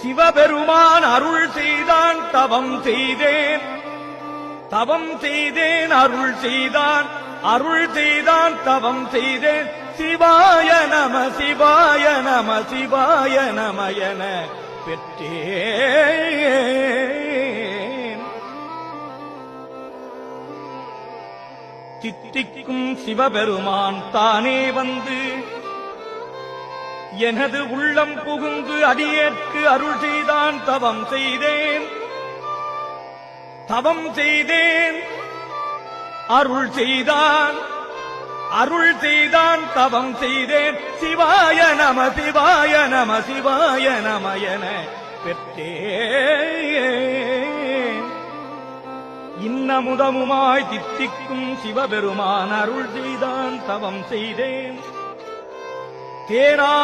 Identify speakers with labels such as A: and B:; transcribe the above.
A: சிவபெருமான் அருள் செய்தான் தவம் செய்தேன், தவம் செய்தேன் அருள் செய்தான், அருள் செய்தான் தவம் செய்தேன். சிவாய நம சிவாய நம சிவாய நம என பெற்றேன். தித்திக்கும் சிவபெருமான் தானே வந்து எனது உள்ளம் புகுந்து அடியேற்கு அருள் செய்தான் தவம் செய்தேன், தவம் செய்தேன் அருள் செய்தான், அருள் செய்தான் தவம் செய்தேன். சிவாய நம சிவாய நம சிவாய நம என பெற்றேன். இன்னமுதமுமாய் தித்திக்கும் சிவபெருமான் அருள் செய்தான் தவம் செய்தேன். தேனா